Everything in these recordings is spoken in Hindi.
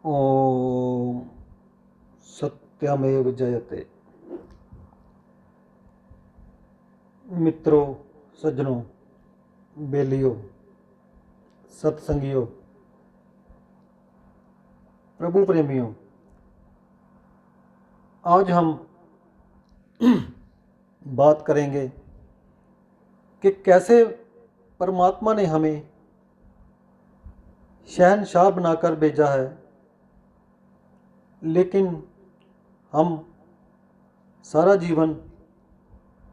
ओम सत्यमेव जयते। मित्रों, सज्जनों, बेलियों, सत्संगियों, प्रभु प्रेमियों, आज हम बात करेंगे कि कैसे परमात्मा ने हमें शहंशाह बनाकर भेजा है, लेकिन हम सारा जीवन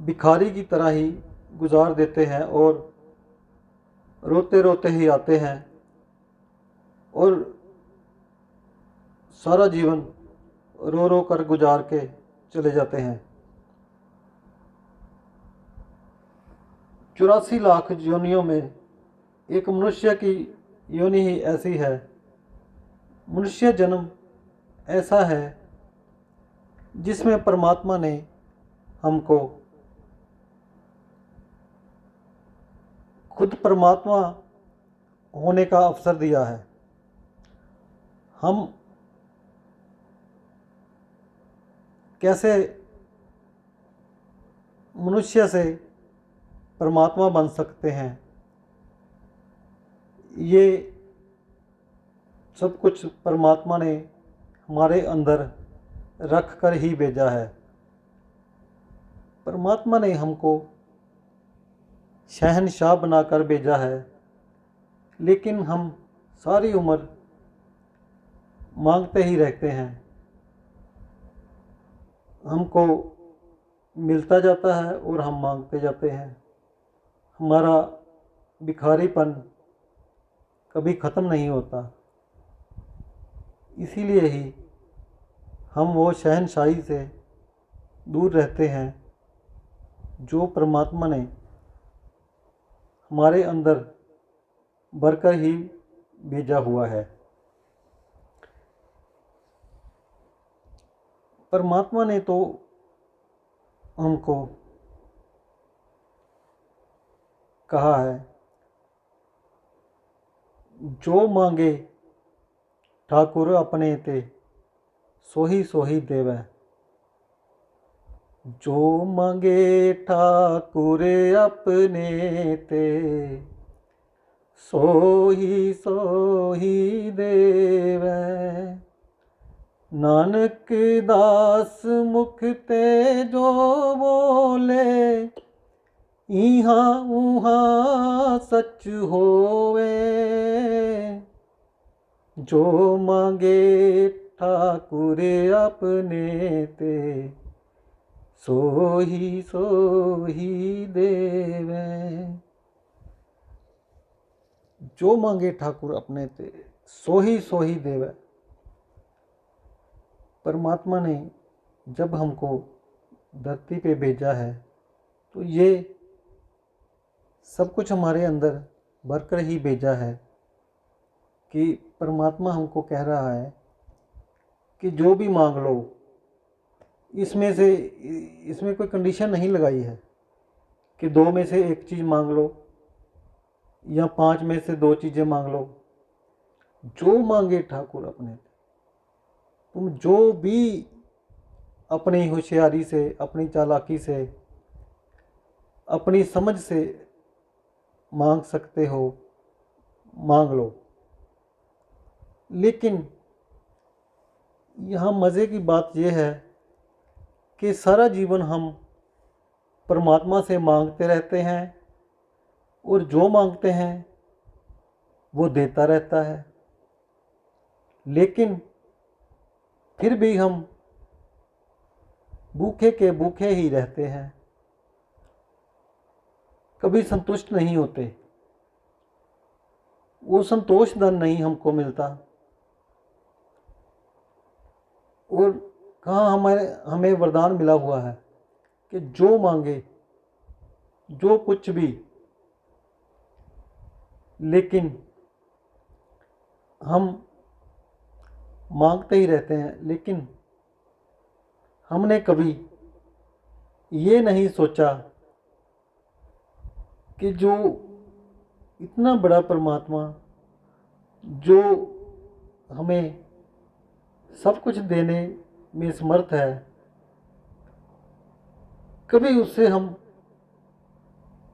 भिखारी की तरह ही गुजार देते हैं और रोते रोते ही आते हैं और सारा जीवन रो रो कर गुजार के चले जाते हैं। 84 लाख योनियों में एक मनुष्य की योनि ही ऐसी है। मनुष्य जन्म ऐसा है जिसमें परमात्मा ने हमको खुद परमात्मा होने का अवसर दिया है। हम कैसे मनुष्य से परमात्मा बन सकते हैं, ये सब कुछ परमात्मा ने हमारे अंदर रख कर ही भेजा है। परमात्मा ने हमको शहंशाह बनाकर भेजा है, लेकिन हम सारी उम्र मांगते ही रहते हैं। हमको मिलता जाता है और हम मांगते जाते हैं। हमारा भिखारीपन कभी ख़त्म नहीं होता। इसीलिए ही हम वो शहंशाही से दूर रहते हैं जो परमात्मा ने हमारे अंदर भरकर ही भेजा हुआ है। परमात्मा ने तो हमको कहा है, जो मांगे ठाकुर अपने ते सोही सोही देवै। जो मांगे ठाकुर अपने ते सोही सोही देवै। नानक दास मुख ते जो बोले, इहाँ उहाँ सच होवे। जो मांगे ठाकुर अपने ते सोही सोही देवे। जो मांगे ठाकुर अपने ते सोही सोही देवे। परमात्मा ने जब हमको धरती पे भेजा है तो ये सब कुछ हमारे अंदर भरकर ही भेजा है कि परमात्मा हमको कह रहा है कि जो भी मांग लो, इसमें कोई कंडीशन नहीं लगाई है कि 2 में से 1 चीज़ मांग लो या 5 में से 2 चीज़ें मांग लो। जो मांगे ठाकुर अपने, तुम जो भी अपनी होशियारी से, अपनी चालाकी से, अपनी समझ से मांग सकते हो, मांग लो। लेकिन यहाँ मज़े की बात यह है कि सारा जीवन हम परमात्मा से मांगते रहते हैं और जो मांगते हैं वो देता रहता है, लेकिन फिर भी हम भूखे के भूखे ही रहते हैं, कभी संतुष्ट नहीं होते। वो संतोष धन नहीं हमको मिलता। और कहाँ हमें वरदान मिला हुआ है कि जो मांगे, जो कुछ भी। लेकिन हम मांगते ही रहते हैं, लेकिन हमने कभी ये नहीं सोचा कि जो इतना बड़ा परमात्मा जो हमें सब कुछ देने में समर्थ है, कभी उससे हम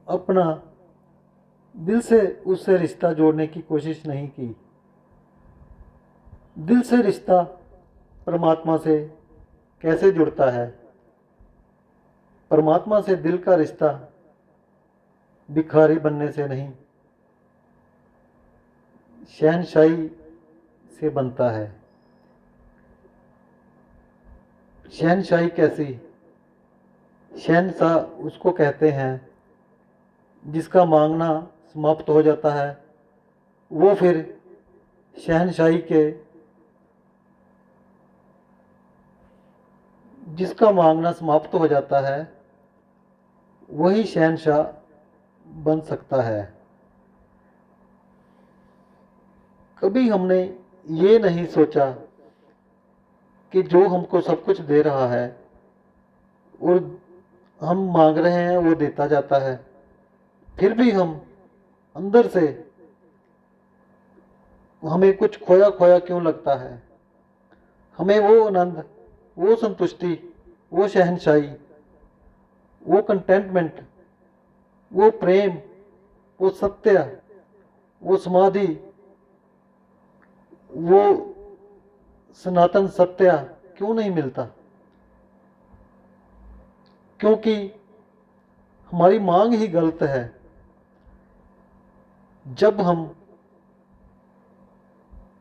अपना दिल से उससे रिश्ता जोड़ने की कोशिश नहीं की। दिल से रिश्ता परमात्मा से कैसे जुड़ता है? परमात्मा से दिल का रिश्ता भिखारी बनने से नहीं, शहनशाही से बनता है। शहनशाही कैसी? शहनशाह उसको कहते हैं जिसका मांगना समाप्त हो जाता है, वो फिर शहनशाही के जिसका मांगना समाप्त हो जाता है वही शहनशाह बन सकता है। कभी हमने ये नहीं सोचा कि जो हमको सब कुछ दे रहा है और हम मांग रहे हैं वो देता जाता है, फिर भी हम अंदर से हमें कुछ खोया खोया क्यों लगता है? हमें वो आनंद, वो संतुष्टि, वो शहनशाही, वो कंटेंटमेंट, वो प्रेम, वो सत्य, वो समाधि, वो सनातन सत्य क्यों नहीं मिलता? क्योंकि हमारी मांग ही गलत है। जब हम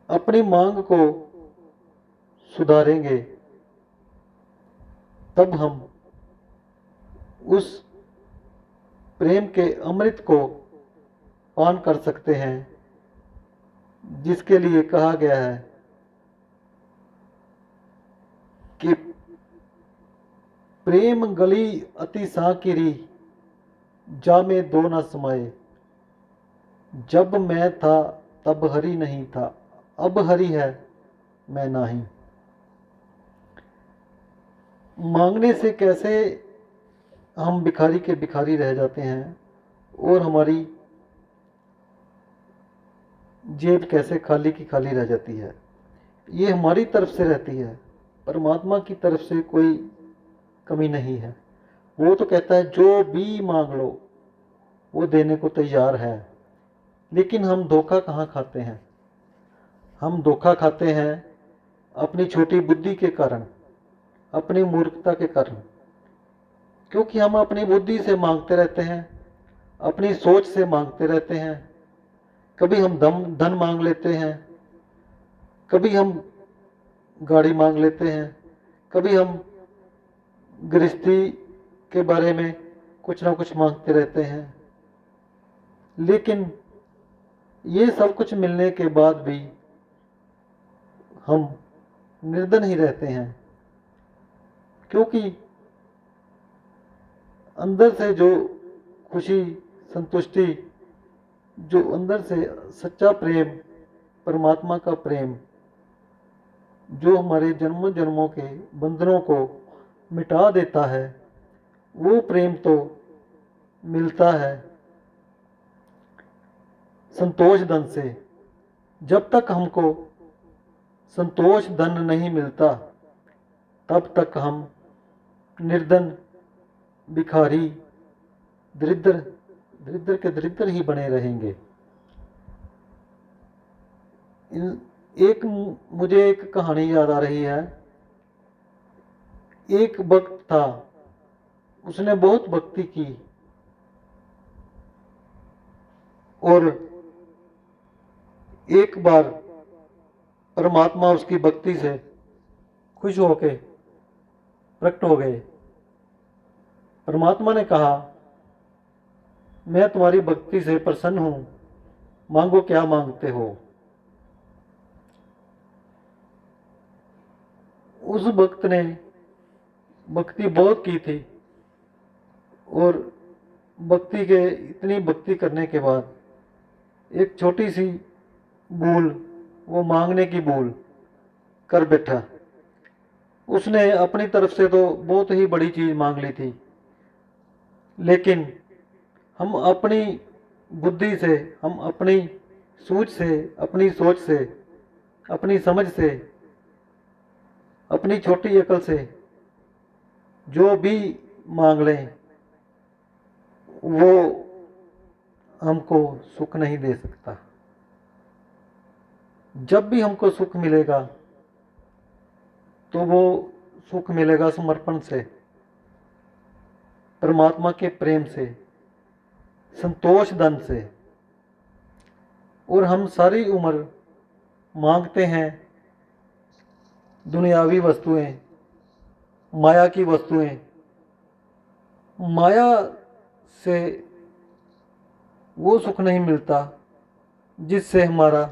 अपनी मांग को सुधारेंगे तब हम उस प्रेम के अमृत को पान कर सकते हैं जिसके लिए कहा गया है कि प्रेम गली अति सांकिरी जामे दो न समाये, जब मैं था तब हरि नहीं था, अब हरि है मैं नहीं। मांगने से कैसे हम भिखारी के भिखारी रह जाते हैं और हमारी जेब कैसे खाली की खाली रह जाती है? ये हमारी तरफ से रहती है, परमात्मा की तरफ से कोई कमी नहीं है। वो तो कहता है जो भी मांग लो वो देने को तैयार है। लेकिन हम धोखा कहाँ खाते हैं? हम धोखा खाते हैं अपनी छोटी बुद्धि के कारण, अपनी मूर्खता के कारण। क्योंकि हम अपनी बुद्धि से मांगते रहते हैं, अपनी सोच से मांगते रहते हैं। कभी हम धन मांग लेते हैं, कभी हम गाड़ी मांग लेते हैं, कभी हम गृहस्थी के बारे में कुछ ना कुछ मांगते रहते हैं। लेकिन ये सब कुछ मिलने के बाद भी हम निर्धन ही रहते हैं, क्योंकि अंदर से जो खुशी, संतुष्टि, जो अंदर से सच्चा प्रेम, परमात्मा का प्रेम, जो हमारे जन्म जन्मों के बंधनों को मिटा देता है, वो प्रेम तो मिलता है संतोष धन से। जब तक हमको संतोष धन नहीं मिलता तब तक हम निर्धन, भिखारी, दरिद्र, दरिद्र के दरिद्र ही बने रहेंगे। मुझे एक कहानी याद आ रही है। एक भक्त था, उसने बहुत भक्ति की और एक बार परमात्मा उसकी भक्ति से खुश होके प्रकट हो गए। परमात्मा ने कहा, मैं तुम्हारी भक्ति से प्रसन्न हूं, मांगो क्या मांगते हो। उस भक्त ने भक्ति बहुत की थी और इतनी भक्ति करने के बाद एक छोटी सी भूल, वो मांगने की भूल कर बैठा। उसने अपनी तरफ से तो बहुत ही बड़ी चीज मांग ली थी, लेकिन हम अपनी बुद्धि से, हम अपनी सूझ से, अपनी सोच से, अपनी समझ से अपनी छोटी अकल से जो भी मांग लें वो हमको सुख नहीं दे सकता। जब भी हमको सुख मिलेगा तो वो सुख मिलेगा समर्पण से, परमात्मा के प्रेम से, संतोष धन से। और हम सारी उम्र मांगते हैं दुनियावी वस्तुएं, माया की वस्तुएं। माया से वो सुख नहीं मिलता जिससे हमारा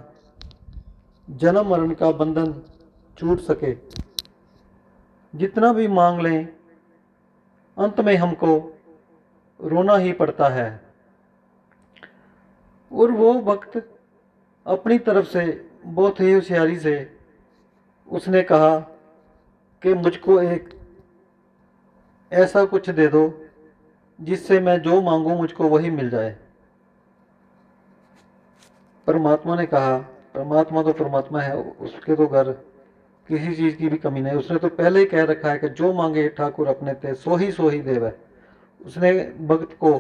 जन्म मरण का बंधन छूट सके। जितना भी मांग लें अंत में हमको रोना ही पड़ता है। और वो वक्त अपनी तरफ से बहुत ही होशियारी से उसने कहा कि मुझको एक ऐसा कुछ दे दो जिससे मैं जो मांगूं मुझको वही मिल जाए। परमात्मा ने कहा, परमात्मा तो परमात्मा है, उसके तो घर किसी चीज की भी कमी नहीं। उसने तो पहले ही कह रखा है कि जो मांगे ठाकुर अपने ते सो ही देवे। उसने भक्त को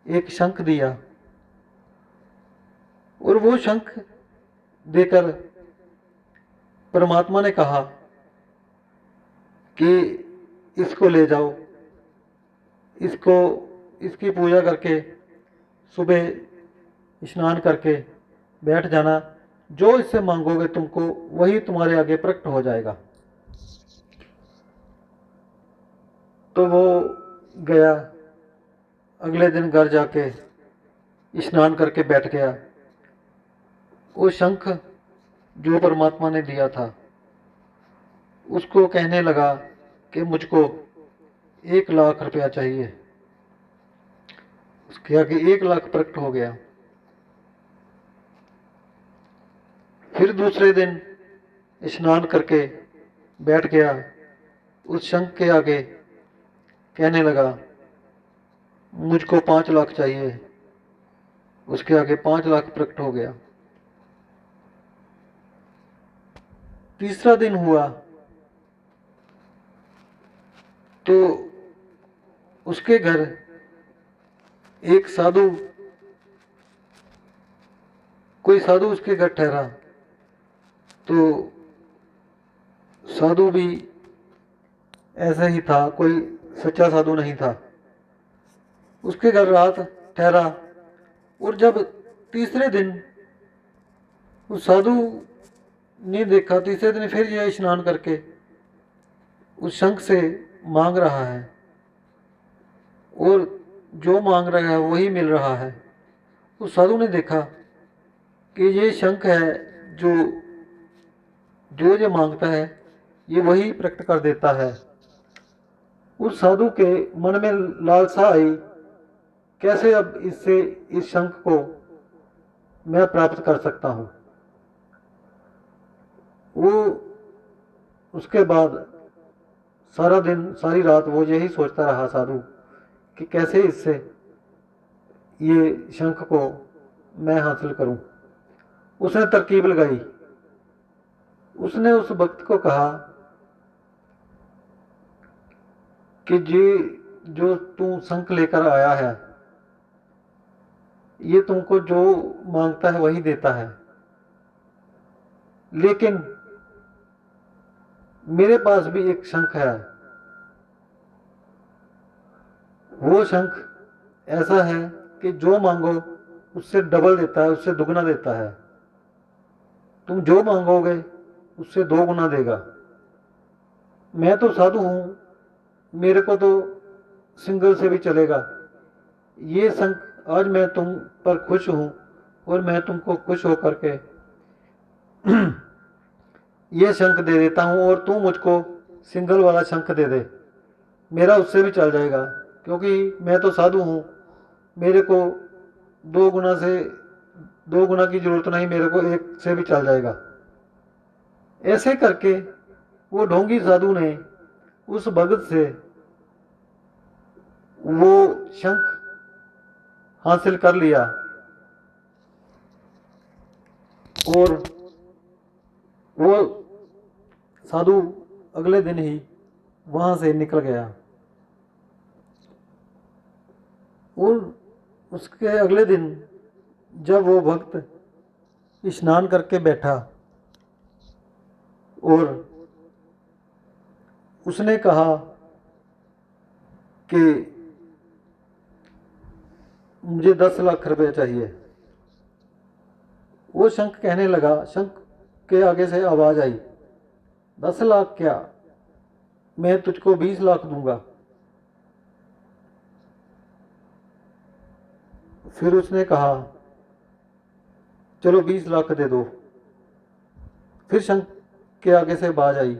एक शंख दिया और वो शंख देकर परमात्मा ने कहा कि इसको ले जाओ, इसकी पूजा करके सुबह स्नान करके बैठ जाना, जो इससे मांगोगे तुमको वही तुम्हारे आगे प्रकट हो जाएगा। तो वो गया, अगले दिन घर जाके स्नान करके बैठ गया। वो शंख जो परमात्मा ने दिया था उसको कहने लगा कि मुझको 1,00,000 रुपया चाहिए। उसके आगे 1,00,000 प्रकट हो गया। फिर दूसरे दिन स्नान करके बैठ गया, उस शंख के आगे कहने लगा मुझको 5,00,000 चाहिए। उसके आगे 5,00,000 प्रकट हो गया। तीसरा दिन हुआ तो उसके घर एक साधु, कोई साधु उसके घर ठहरा। तो साधु भी ऐसा ही था, कोई सच्चा साधु नहीं था। उसके घर रात ठहरा और जब तीसरे दिन उस साधु ने देखा, तीसरे दिन फिर यह स्नान करके उस शंख से मांग रहा है और जो मांग रहा है वही मिल रहा है। उस साधु ने देखा कि ये शंख है जो जो मांगता है ये वही प्रकट कर देता है। उस साधु के मन में लालसा आई, कैसे अब इससे इस शंख को मैं प्राप्त कर सकता हूं। वो उसके बाद सारा दिन सारी रात वो यही सोचता रहा साधु कि कैसे इससे ये शंख को मैं हासिल करूं। उसने तरकीब लगाई। उसने उस भक्त को कहा कि जो तू शंख लेकर आया है ये तुमको जो मांगता है वही देता है, लेकिन मेरे पास भी एक शंख है। वो शंख ऐसा है कि जो मांगो उससे डबल देता है, उससे दुगना देता है। तुम जो मांगोगे उससे 2 गुना देगा। मैं तो साधु हूं, मेरे को तो सिंगल से भी चलेगा। ये शंख आज मैं तुम पर खुश हूं और मैं तुमको खुश होकर के ये शंख दे देता हूं और तू मुझको सिंगल वाला शंख दे दे, मेरा उससे भी चल जाएगा, क्योंकि मैं तो साधु हूं, मेरे को 2 गुना की जरूरत नहीं, मेरे को 1 से भी चल जाएगा। ऐसे करके वो ढोंगी साधु ने उस भगत से वो शंख हासिल कर लिया और वो साधु अगले दिन ही वहाँ से निकल गया। और उसके अगले दिन जब वो भक्त स्नान करके बैठा और उसने कहा कि मुझे 10 लाख रुपए चाहिए, वो शंख कहने लगा, शंख के आगे से आवाज आई, 10 लाख क्या, मैं तुझको 20 लाख दूंगा। फिर उसने कहा चलो 20 लाख दे दो। फिर शंख के आगे से आवाज आई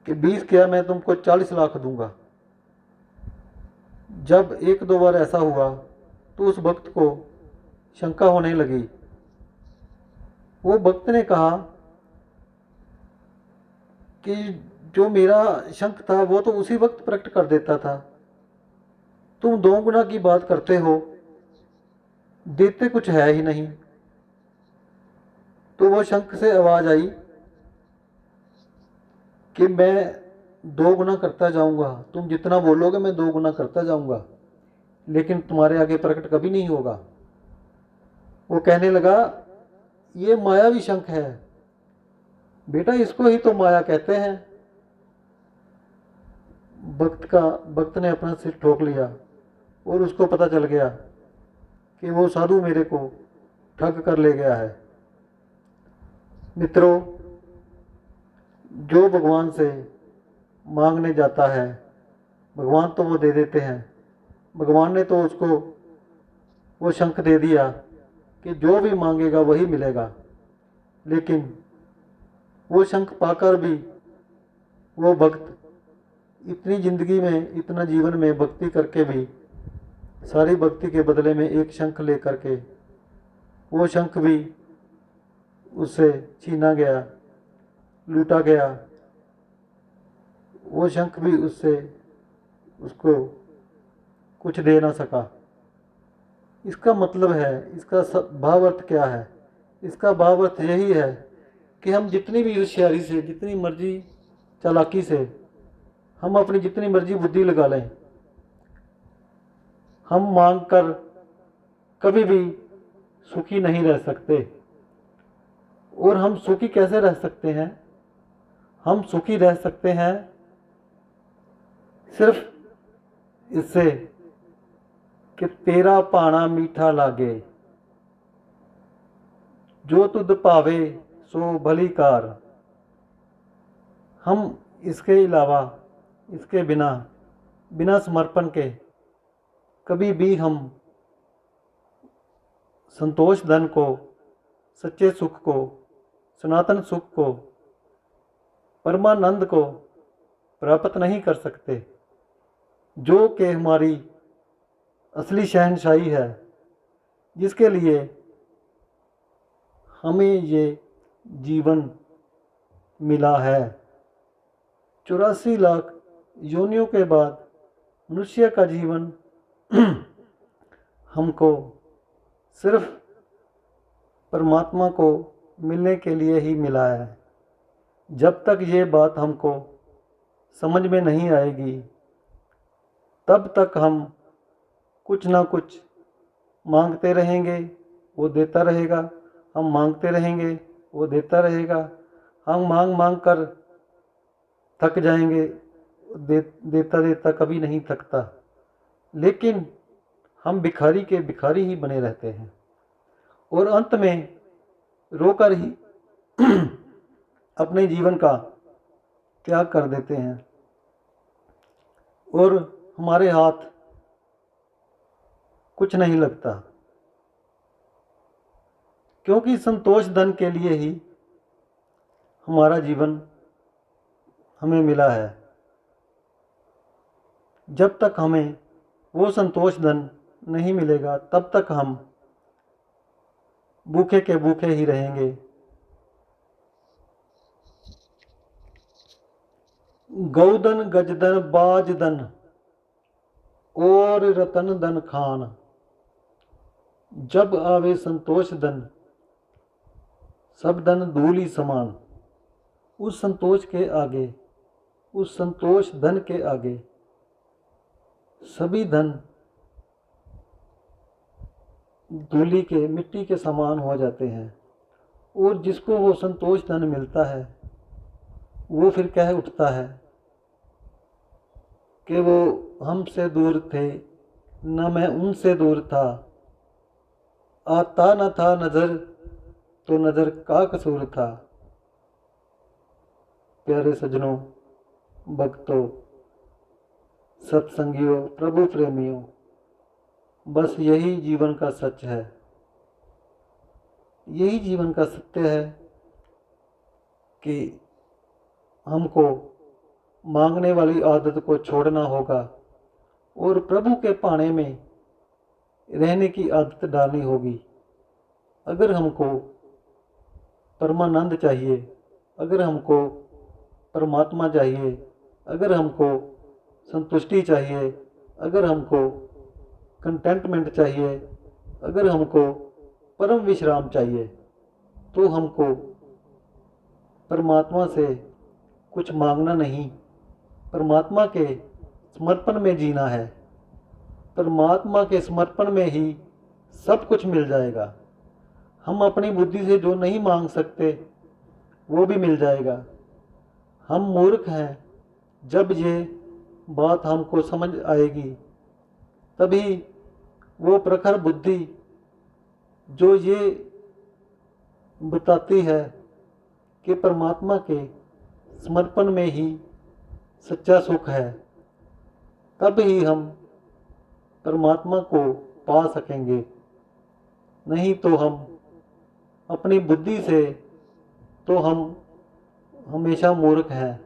कि 20 क्या, मैं तुमको 40 लाख दूंगा। जब एक दो बार ऐसा हुआ तो उस भक्त को शंका होने लगी। वो भक्त ने कहा कि जो मेरा शंख था वो तो उसी वक्त प्रकट कर देता था, तुम 2 गुना की बात करते हो, देते कुछ है ही नहीं। तो वो शंख से आवाज आई कि मैं 2 गुना करता जाऊंगा, तुम जितना बोलोगे मैं 2 गुना करता जाऊंगा, लेकिन तुम्हारे आगे प्रकट कभी नहीं होगा। वो कहने लगा ये मायावी शंख है बेटा, इसको ही तो माया कहते हैं। भक्त ने अपना सिर ठोक लिया और उसको पता चल गया कि वो साधु मेरे को ठग कर ले गया है। मित्रों, जो भगवान से मांगने जाता है भगवान तो वो दे देते हैं। भगवान ने तो उसको वो शंख दे दिया कि जो भी मांगेगा वही मिलेगा, लेकिन वो शंख पाकर भी वो भक्त इतनी जिंदगी में, इतना जीवन में भक्ति करके भी सारी भक्ति के बदले में एक शंख लेकर के वो शंख भी उससे छीना गया, लूटा गया। वो शंख भी उसको कुछ दे ना सका। इसका मतलब है, इसका भाव अर्थ क्या है? इसका भाव अर्थ यही है कि हम जितनी भी होशियारी से, जितनी मर्जी चालाकी से, हम अपनी जितनी मर्जी बुद्धि लगा लें, हम मांग कर कभी भी सुखी नहीं रह सकते। और हम सुखी कैसे रह सकते हैं? हम सुखी रह सकते हैं सिर्फ इससे कि तेरा पाना मीठा लागे, जो तुध पावे सो भली कार। हम इसके अलावा, इसके बिना समर्पण के कभी भी हम संतोष धन को, सच्चे सुख को, सनातन सुख को, परमानंद को प्राप्त नहीं कर सकते, जो कि हमारी असली शहंशाही है, जिसके लिए हमें ये जीवन मिला है। 84 लाख योनियों के बाद मनुष्य का जीवन हमको सिर्फ परमात्मा को मिलने के लिए ही मिला है। जब तक ये बात हमको समझ में नहीं आएगी तब तक हम कुछ ना कुछ मांगते रहेंगे, वो देता रहेगा। हम मांगते रहेंगे, वो देता रहेगा। हम मांग कर थक जाएंगे, देता देता कभी नहीं थकता। लेकिन हम भिखारी के भिखारी ही बने रहते हैं और अंत में रोकर ही अपने जीवन का त्याग कर देते हैं और हमारे हाथ कुछ नहीं लगता, क्योंकि संतोष धन के लिए ही हमारा जीवन हमें मिला है। जब तक हमें वो संतोष धन नहीं मिलेगा तब तक हम भूखे के भूखे ही रहेंगे। गौधन गजधन बाजधन और रतन धन खान, जब आवे संतोष धन सब धन धूल ही समान। उस संतोष के आगे, उस संतोष धन के आगे सभी धन धूलि के, मिट्टी के समान हो जाते हैं। और जिसको वो संतोष धन मिलता है वो फिर कह उठता है कि वो हमसे दूर थे, न मैं उनसे दूर था, आता न था नज़र तो नज़र का कसूर था। प्यारे सज्जनों, भक्तों, सत्संगियों, प्रभु प्रेमियों, बस यही जीवन का सच है। यही जीवन का सत्य है कि हमको मांगने वाली आदत को छोड़ना होगा और प्रभु के पाने में रहने की आदत डालनी होगी। अगर हमको परमानंद चाहिए, अगर हमको परमात्मा चाहिए, अगर हमको संतुष्टि चाहिए, अगर हमको कंटेंटमेंट चाहिए, अगर हमको परम विश्राम चाहिए, तो हमको परमात्मा से कुछ मांगना नहीं, परमात्मा के समर्पण में जीना है। परमात्मा के समर्पण में ही सब कुछ मिल जाएगा। हम अपनी बुद्धि से जो नहीं मांग सकते वो भी मिल जाएगा। हम मूर्ख हैं, जब ये बात हमको समझ आएगी तभी वो प्रखर बुद्धि जो ये बताती है कि परमात्मा के समर्पण में ही सच्चा सुख है, तब ही हम परमात्मा को पा सकेंगे। नहीं तो हम अपनी बुद्धि से तो हम हमेशा मूर्ख हैं।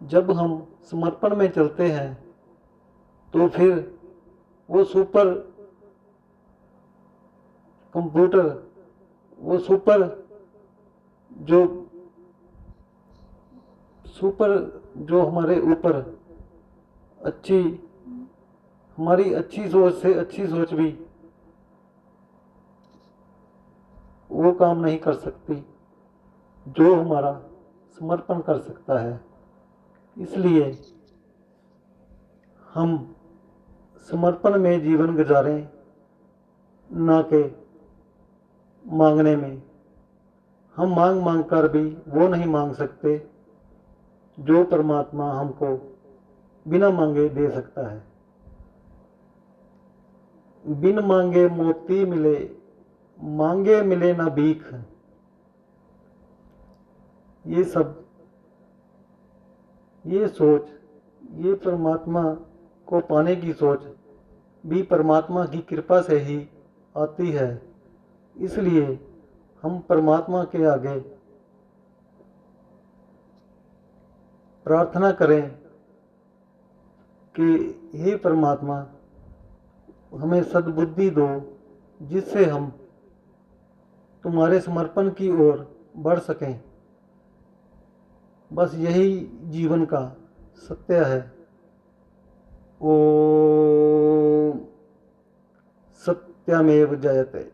जब हम समर्पण में चलते हैं तो फिर वो सुपर कंप्यूटर, वो सुपर जो हमारे ऊपर हमारी अच्छी सोच से अच्छी सोच भी वो काम नहीं कर सकती जो हमारा समर्पण कर सकता है। इसलिए हम समर्पण में जीवन गुजारें, ना कि मांगने में। हम मांग मांग कर भी वो नहीं मांग सकते जो परमात्मा हमको बिना मांगे दे सकता है। बिन मांगे मोती मिले, मांगे मिले ना भीख। ये सब, ये सोच, ये परमात्मा को पाने की सोच भी परमात्मा की कृपा से ही आती है। इसलिए हम परमात्मा के आगे प्रार्थना करें कि हे परमात्मा, हमें सद्बुद्धि दो जिससे हम तुम्हारे समर्पण की ओर बढ़ सकें। बस यही जीवन का सत्य है। ओम सत्यमेव जयते।